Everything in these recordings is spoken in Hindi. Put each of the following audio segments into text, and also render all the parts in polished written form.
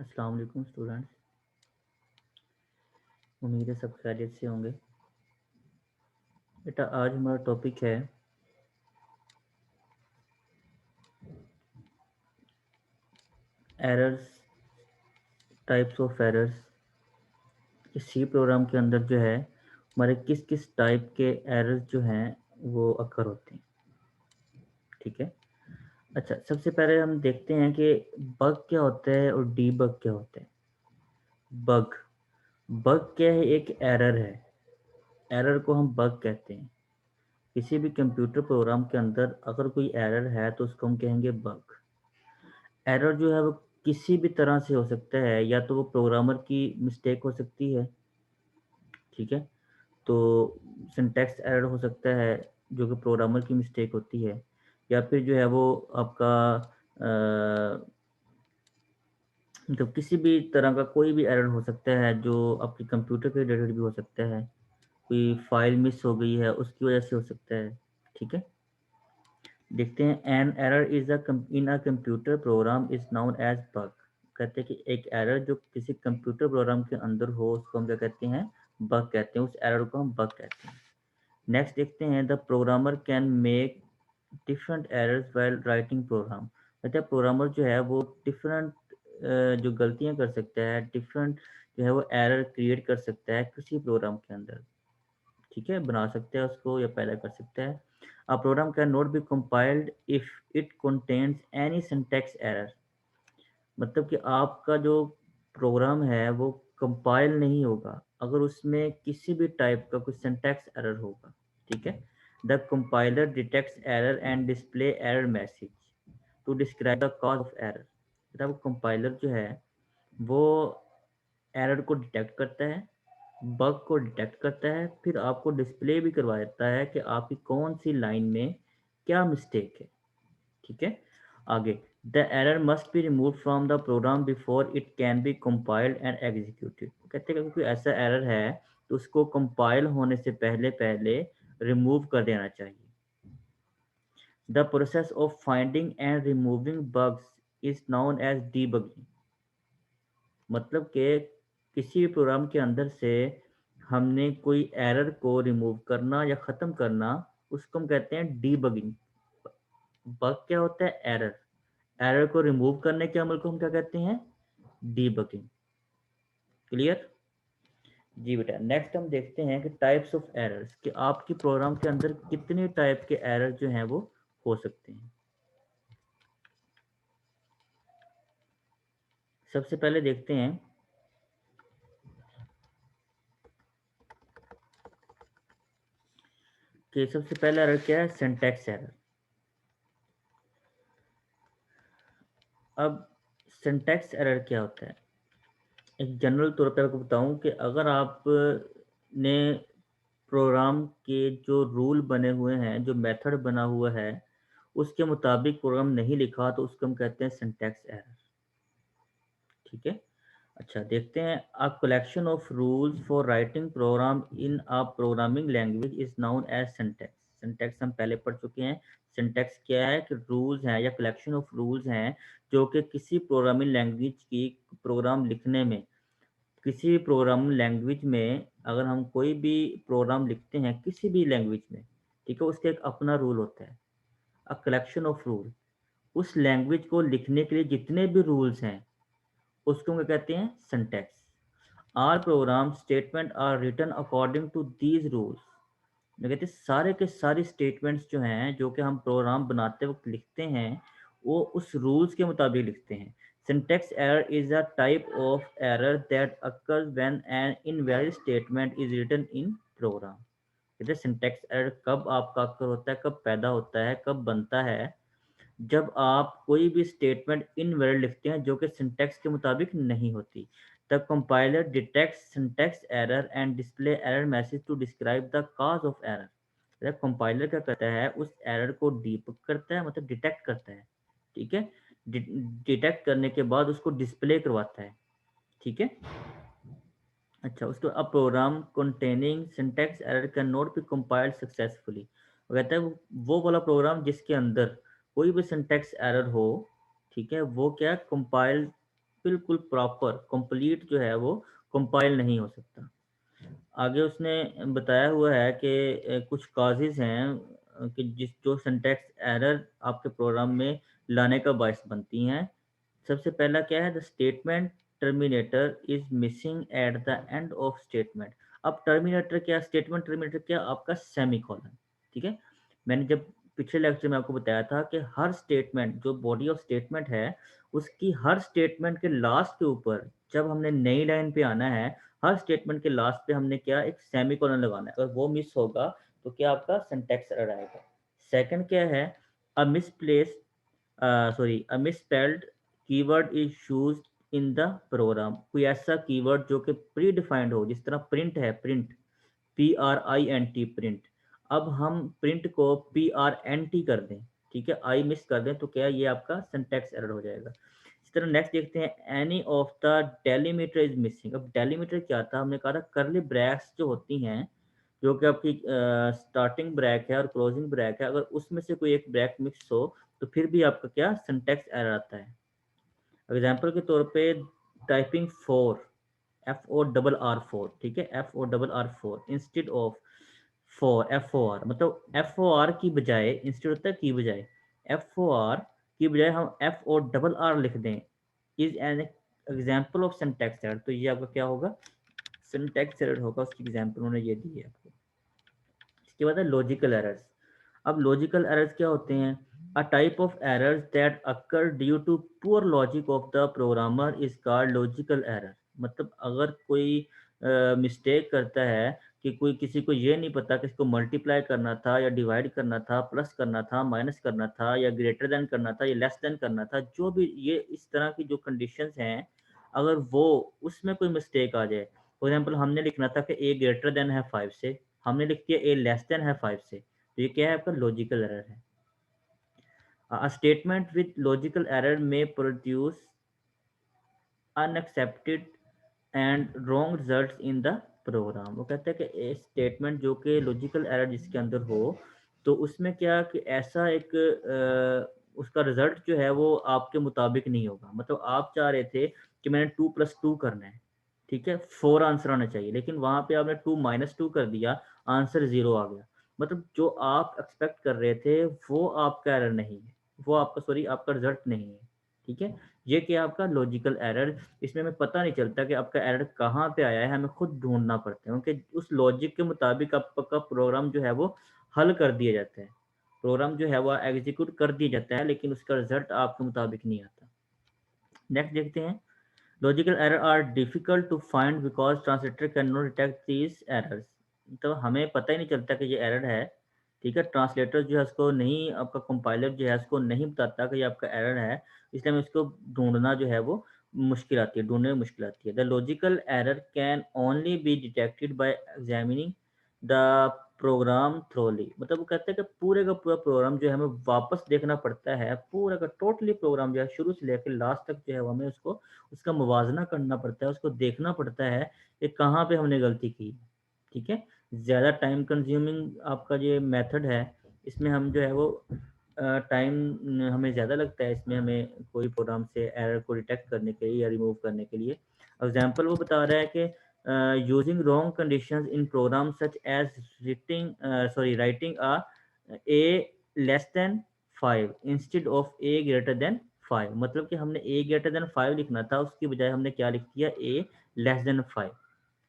अस्सलाम वालेकुम स्टूडेंट्स। उम्मीद है सब खैरियत से होंगे। बेटा आज हमारा टॉपिक है एरर्स, टाइप्स ऑफ एरर्स। कि सी प्रोग्राम के अंदर जो है हमारे किस किस टाइप के एरर्स जो हैं वो अकर होते हैं। ठीक है। अच्छा, सबसे पहले हम देखते हैं कि बग क्या होता है और डीबग क्या होता है। बग बग क्या है? एक एरर है। एरर को हम बग कहते हैं। किसी भी कंप्यूटर प्रोग्राम के अंदर अगर कोई एरर है तो उसको हम कहेंगे बग। एरर जो है वो किसी भी तरह से हो सकता है, या तो वो प्रोग्रामर की मिस्टेक हो सकती है। ठीक है। तो सिंटैक्स एरर हो सकता है जो कि प्रोग्रामर की मिस्टेक होती है, या फिर जो है वो आपका मतलब किसी भी तरह का कोई भी एरर हो सकता है जो आपके कंप्यूटर के रिलेटेड भी हो सकता है। कोई फाइल मिस हो गई है उसकी वजह से हो सकता है। ठीक है। देखते हैं, an error is in a computer program is known as bug. कहते हैं कि एक एरर जो किसी कंप्यूटर प्रोग्राम के अंदर हो उसको हम क्या कहते हैं? बग कहते हैं। उस एरर को हम बग कहते हैं। नेक्स्ट देखते हैं, the programmer can make different errors while writing program. कहते हैं प्रोग्रामर जो है वो डिफरेंट जो गलतियां कर सकता है, डिफरेंट जो है वो एरर क्रिएट कर सकता है किसी प्रोग्राम के अंदर। ठीक है, बना सकते हैं उसको या पैदा कर सकता है। A program can not B compiled if it contains any syntax error। मतलब कि आपका जो प्रोग्राम है वो कंपाइल नहीं होगा अगर उसमें किसी भी टाइप का कोई सिंटैक्स एरर होगा। ठीक है। The compiler detects error and display error message to describe the cause of error. मतलब कंपाइलर जो है वो एरर को डिटेक्ट करता है, बग को डिटेक्ट करता है, फिर आपको डिस्प्ले भी करवा देता है कि आपकी कौन सी लाइन में क्या मिस्टेक है। ठीक है। आगे, the error must be remove from the programme before it can be compiled and executed. कहते हैं कि कोई ऐसा एरर है तो उसको कंपाइल होने से पहले पहले रिमूव कर देना चाहिए। The process of finding and removing bugs is known as debugging. मतलब कि किसी भी प्रोग्राम के अंदर से हमने कोई एरर को रिमूव करना या ख़त्म करना, उसको हम कहते हैं डीबगिंग। बग क्या होता है? एरर। एरर को रिमूव करने के अमल को हम क्या कहते हैं? डीबगिंग। क्लियर? जी बेटा, नेक्स्ट हम देखते हैं कि टाइप्स ऑफ एरर्स, कि आपकी प्रोग्राम के अंदर कितने टाइप के एरर जो हैं वो हो सकते हैं। सबसे पहले देखते हैं कि सबसे पहला एरर क्या है? Syntax error. अब सिंटैक्स एरर क्या होता है? एक जनरल तौर पर आपको बताऊं कि अगर आप ने प्रोग्राम के जो रूल बने हुए हैं, जो मेथड बना हुआ है, उसके मुताबिक प्रोग्राम नहीं लिखा तो उसको हम कहते हैं सिंटैक्स एरर। ठीक है। अच्छा, देखते हैं, a collection of rules for writing program in a programming language is known as syntax. Syntax हम पहले पढ़ चुके हैं। सिंटैक्स क्या है? कि रूल्स हैं या कलेक्शन ऑफ रूल्स हैं जो कि किसी प्रोग्रामिंग लैंग्वेज की प्रोग्राम लिखने में, किसी भी प्रोग्रामिंग लैंग्वेज में अगर हम कोई भी प्रोग्राम लिखते हैं किसी भी लैंग्वेज में, ठीक है, उसका एक अपना रूल होता है। अ कलेक्शन ऑफ रूल, उस लैंग्वेज को लिखने के लिए जितने भी रूल्स हैं उसको हम क्या कहते हैं? Syntax. Are program statement are written according to these rules. मैं कहते हैं सारे के सारी स्टेटमेंट्स जो हैं, जो कि हम प्रोग्राम बनाते वक्त लिखते हैं, वो उस रूल्स के मुताबिक लिखते हैं। Syntax error is a type of error that occurs when an invalid statement is written in program. कहते हैं सिंटैक्स एरर कब आपका अकर होता है, कब पैदा होता है, कब बनता है? जब आप कोई भी स्टेटमेंट इनवैलिड लिखते हैं जो कि सिंटैक्स के मुताबिक नहीं होती। The compiler detects syntax error and display error message to describe the cause of error. Compiler क्या करता है? उस एरर को डीबग करता है, मतलब डिटेक्ट करता है। ठीक है। डिटेक्ट करने के बाद उसको डिस्प्ले करवाता है। ठीक है। अच्छा, उसको a program containing syntax error can not be compiled successfully. वो कहता है वो वाला प्रोग्राम जिसके अंदर कोई भी सिंटैक्स एरर हो, ठीक है, वो क्या कंपाइल बिल्कुल प्रॉपर कंप्लीट जो है वो कंपाइल नहीं हो सकता। आगे उसने बताया हुआ है कि कुछ कॉजेज हैं कि जिस जो सिंटैक्स एरर आपके प्रोग्राम में लाने का बायस बनती हैं। सबसे पहला क्या है, the statement terminator is missing at the end of statement. अब टर्मिनेटर क्या, स्टेटमेंट टर्मिनेटर क्या, आपका सेमी कॉलन। ठीक है, मैंने जब पिछले लेक्चर में आपको बताया था कि हर स्टेटमेंट जो बॉडी ऑफ स्टेटमेंट है उसकी हर स्टेटमेंट के लास्ट के ऊपर जब हमने नई लाइन पे आना है, हर स्टेटमेंट के लास्ट पे हमने क्या एक सेमी कॉलन लगाना है। अगर वो मिस होगा तो क्या आपका सिंटैक्स एरर आएगा। सेकंड क्या है, a misplace a misspelled keyword is used in the program. कोई ऐसा कीवर्ड जो कि प्री डिफाइंड हो, जिस तरह प्रिंट है, प्रिंट PRINT प्रिंट। अब हम प्रिंट को PRNT कर दें, ठीक है, आई मिस कर दें, तो क्या ये आपका सिंटैक्स एरर हो जाएगा। इस तरह नेक्स्ट देखते हैं, any of the delimiter is missing. अब डेलीमीटर क्या था, हमने कहा था करली ब्रैक्स जो होती हैं, जो कि आपकी स्टार्टिंग ब्रैक है और क्लोजिंग ब्रैक है, अगर उसमें से कोई एक ब्रैक मिक्स हो तो फिर भी आपका क्या सिंटैक्स एरर आता है। एग्जाम्पल के तौर पे टाइपिंग फोर, FORR4, ठीक है, FORR4 इंस्टेड ऑफ FOR, मतलब FOR की बजाय, इंस्टेड होता है की बजाय, FOR की बजाय हम FORR लिख दें, is an example of syntax error. तो ये आपका क्या होगा, सिंटैक्स एरर होगा। उसकी एग्जाम्पल उन्होंने ये दी है आपको। इसके बाद है लॉजिकल एरर्स। अब लॉजिकल एरर्स क्या होते हैं, a type of errors that occur due to poor logic of the programmer is called logical error. मतलब अगर कोई मिस्टेक करता है कि कोई किसी को ये नहीं पता कि इसको मल्टीप्लाई करना था या डिवाइड करना था, प्लस करना था, माइनस करना था, या ग्रेटर देन करना था या लेस देन करना था, जो भी ये इस तरह की जो कंडीशंस हैं, अगर वो उसमें कोई मिस्टेक आ जाए, फॉर एग्जाम्पल हमने लिखना था कि ए ग्रेटर देन है 5 से, हमने लिख दिया ए लेस देन है 5 से, तो ये क्या है, आपका लॉजिकल एरर है। A statement with logical error may produce unaccepted and wrong results in the program। वो कहते हैं कि स्टेटमेंट जो कि लॉजिकल एरर जिसके अंदर हो, तो उसमें क्या कि ऐसा एक उसका रिजल्ट जो है वो आपके मुताबिक नहीं होगा। मतलब आप चाह रहे थे कि मैंने 2+2 करना है, ठीक है, 4 आंसर आना चाहिए, लेकिन वहां पे आपने 2 - 2 कर दिया, आंसर 0 आ गया। मतलब जो आप एक्सपेक्ट कर रहे थे वो आपका एरर नहीं है, वो आपका सॉरी आपका रिजल्ट नहीं है। ठीक है, ये क्या आपका लॉजिकल एरर। इसमें हमें पता नहीं चलता कि आपका एरर कहाँ पे आया है, हमें खुद ढूंढना पड़ता है, क्योंकि उस लॉजिक के मुताबिक आपका प्रोग्राम जो है वो हल कर दिया जाता है, प्रोग्राम जो है वो एग्जीक्यूट कर दिया जाता है, लेकिन उसका रिजल्ट आपके मुताबिक नहीं आता। नेक्स्ट देखते हैं, logical error are difficult to find because translator can not detect these errors. तो हमें पता ही नहीं चलता कि ये एरर है, ठीक है, ट्रांसलेटर जो है उसको नहीं, आपका कंपाइलर जो है उसको नहीं बताता कि ये आपका एरर है, इसलिए हमें इसको ढूंढना जो है वो मुश्किल आती है, ढूंढने में मुश्किल आती है। The logical error can only be detected by examining the program thoroughly. मतलब वो कहते हैं कि पूरे का पूरा प्रोग्राम जो है हमें वापस देखना पड़ता है, पूरा का टोटली प्रोग्राम जो है शुरू से लेकर लास्ट तक जो है वो हमें उसको उसका मुवाजना करना पड़ता है, उसको देखना पड़ता है कि कहाँ पे हमने गलती की। ठीक है, ज़्यादा टाइम कंज्यूमिंग आपका ये मेथड है, इसमें हम जो है वो टाइम हमें ज़्यादा लगता है, इसमें हमें कोई प्रोग्राम से एरर को डिटेक्ट करने के लिए या रिमूव करने के लिए। एग्जाम्पल वो बता रहा है कि using wrong conditions in program such as writing a less than 5 instead of a greater than 5। मतलब कि हमने ए ग्रेटर देन 5 लिखना था, उसकी बजाय हमने क्या लिख दिया, ए लेस देन 5।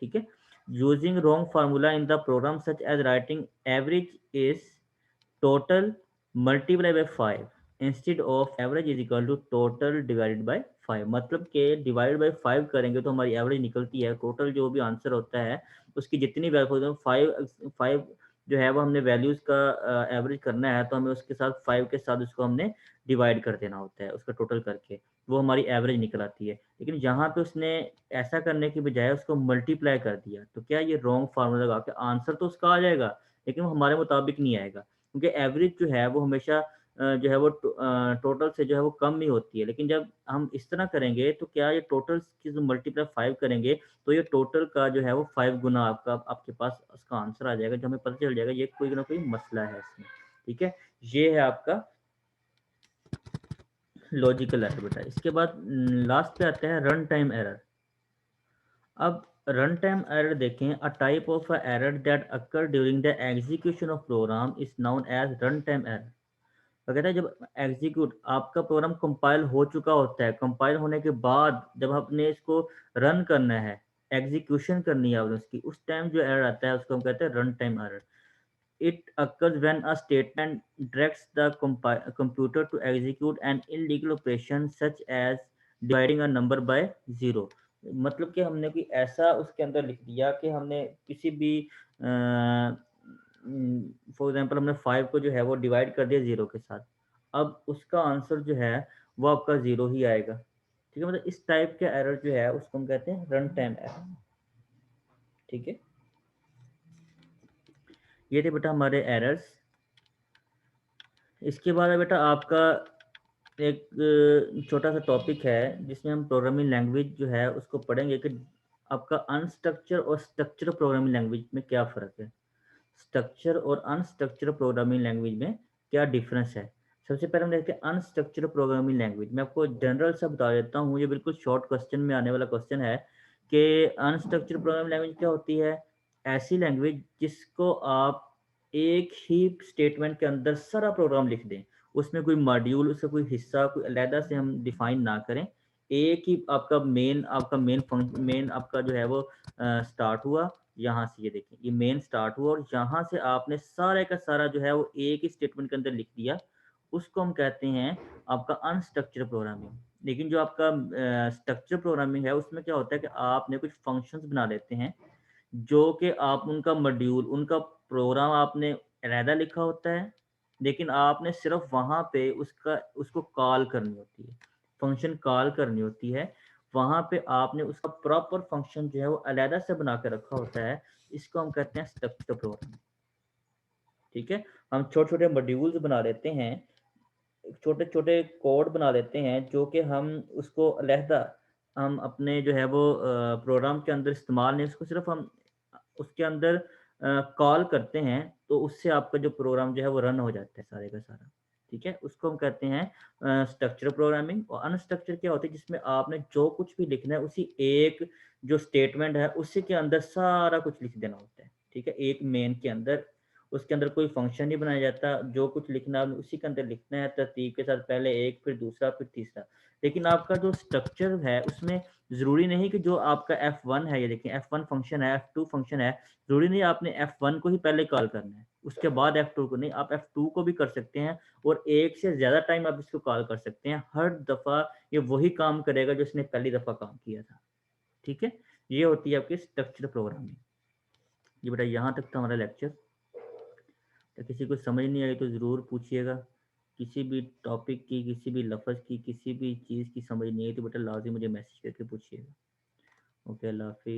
ठीक है, using wrong formula in the program such as writing average is total multiply by 5 instead of average is equal to total divided by 5। मतलब कि डिवाइड बाय 5 करेंगे तो हमारी एवरेज निकलती है, टोटल जो भी आंसर होता है उसकी जितनी वैल्यू, 5 जो है वो हमने वैल्यूज का एवरेज करना है, तो हमें उसके साथ 5 के साथ उसको हमने डिवाइड कर देना होता है, उसका टोटल करके वो हमारी एवरेज निकल आती है। लेकिन यहाँ पे उसने ऐसा करने की बजाय उसको मल्टीप्लाई कर दिया, तो क्या ये रॉन्ग फार्मूला लगा के आंसर तो उसका आ जाएगा, लेकिन वो हमारे मुताबिक नहीं आएगा, क्योंकि एवरेज जो है वो हमेशा जो है वो टोटल से जो है वो कम ही होती है। लेकिन जब हम इस तरह करेंगे तो क्या ये टोटल की जो मल्टीप्लाई 5 करेंगे तो ये टोटल का जो है वो 5 गुना आपका आपके पास उसका आंसर आ जाएगा, जो हमें पता चल जाएगा ये कोई ना कोई मसला है इसमें। ठीक है, ये है आपका लॉजिकल एरर बेटा। इसके बाद लास्ट पे आता है रन टाइम एरर। अब रन टाइम एरर देखें, a type of error that occur during the execution of program is known as run time error. तो कहता है जब एग्जीक्यूट आपका प्रोग्राम कंपाइल हो चुका होता है, कंपाइल होने के बाद जब आपने इसको रन करना है, एग्जीक्यूशन करनी है आपने उसकी, उस टाइम जो एरर आता है उसको हम कहते हैं run time error. It occurs when a statement directs the computer to execute an illegal operation such as dividing a number by zero। मतलब कि हमने कोई ऐसा उसके अंदर लिख दिया कि हमने किसी भी फॉर एग्जांपल हमने 5 को जो है वो डिवाइड कर दिया जीरो के साथ, अब उसका आंसर जो है वो आपका जीरो ही आएगा। ठीक है, मतलब इस टाइप के एरर जो है उसको हम कहते हैं रन टाइम एरर। ठीक है, ये थे बेटा हमारे एरर्स। इसके बाद है बेटा आपका एक छोटा सा टॉपिक है जिसमें हम प्रोग्रामिंग लैंग्वेज जो है उसको पढ़ेंगे कि आपका अनस्ट्रक्चर और स्ट्रक्चर प्रोग्रामिंग लैंग्वेज में क्या फ़र्क है, स्ट्रक्चर और अनस्ट्रक्चर प्रोग्रामिंग लैंग्वेज में क्या डिफरेंस है। सबसे पहले हम देखते हैं अनस्ट्रक्चर प्रोग्रामिंग लैंग्वेज। मैं आपको जनरल सा बता देता हूँ, ये बिल्कुल शॉर्ट क्वेश्चन में आने वाला क्वेश्चन है कि अनस्ट्रक्चर प्रोग्रामिंग लैंग्वेज क्या होती है। ऐसी लैंग्वेज जिसको आप एक ही स्टेटमेंट के अंदर सारा प्रोग्राम लिख दें, उसमें कोई मॉड्यूल, उसका कोई हिस्सा कोई अलहदा से हम डिफाइन ना करें। एक ही आपका मेन आपका जो है वो स्टार्ट हुआ यहाँ से, ये देखिए ये मेन स्टार्ट हुआ और यहाँ से आपने सारे का सारा जो है वो एक ही स्टेटमेंट के अंदर लिख दिया, उसको हम कहते हैं आपका अनस्ट्रक्चर प्रोग्रामिंग। लेकिन जो आपका स्ट्रक्चर प्रोग्रामिंग है उसमें क्या होता है कि आपने कुछ फंक्शंस बना लेते हैं जो कि आप उनका मॉड्यूल, उनका प्रोग्राम आपने अलहदा लिखा होता है, लेकिन आपने सिर्फ वहाँ पे उसको कॉल करनी होती है, फंक्शन कॉल करनी होती है। वहाँ पे आपने उसका प्रॉपर फंक्शन जो है वो अलहदा से बना के रखा होता है। इसको हम कहते हैं स्ट्रक्चर प्रोग्राम। ठीक है, हम छोटे छोटे मॉड्यूल्स बना लेते हैं, छोटे छोटे कोड बना लेते हैं जो कि हम उसको अलहदा हम अपने जो है वो प्रोग्राम के अंदर इस्तेमाल नहीं, उसको सिर्फ हम उसके अंदर कॉल करते हैं, तो उससे आपका जो प्रोग्राम जो है वो रन हो जाता है सारे का सारा। ठीक है, उसको हम कहते हैं स्ट्रक्चर प्रोग्रामिंग। और अनस्ट्रक्चर क्या होती है, जिसमें आपने जो कुछ भी लिखना है उसी एक जो स्टेटमेंट है उसी के अंदर सारा कुछ लिख देना होता है। ठीक है, एक मेन के अंदर, उसके अंदर कोई फंक्शन नहीं बनाया जाता, जो कुछ लिखना है उसी के अंदर लिखना है, तरतीब के साथ, पहले एक फिर दूसरा फिर तीसरा। लेकिन आपका जो स्ट्रक्चर है उसमें ज़रूरी नहीं कि जो आपका F1 है, ये देखिए F1 फंक्शन है, F2 फंक्शन है, ज़रूरी नहीं आपने F1 को ही पहले कॉल करना है उसके बाद F2 को नहीं, आप F2 को भी कर सकते हैं और एक से ज़्यादा टाइम आप इसको कॉल कर सकते हैं। हर दफ़ा ये वही काम करेगा जो इसने पहली दफ़ा काम किया था। ठीक है, ये होती है आपकी स्ट्रक्चर प्रोग्रामिंग। ये बेटा यहाँ तक था हमारा लेक्चर। तो किसी को समझ नहीं आई तो ज़रूर पूछिएगा। किसी भी टॉपिक की, किसी भी लफ्ज़ की, किसी भी चीज़ की समझ नहीं आई तो बेटा लाज़िम मुझे मैसेज करके पूछिएगा। ओके, अल्लाह हाफ़िज़।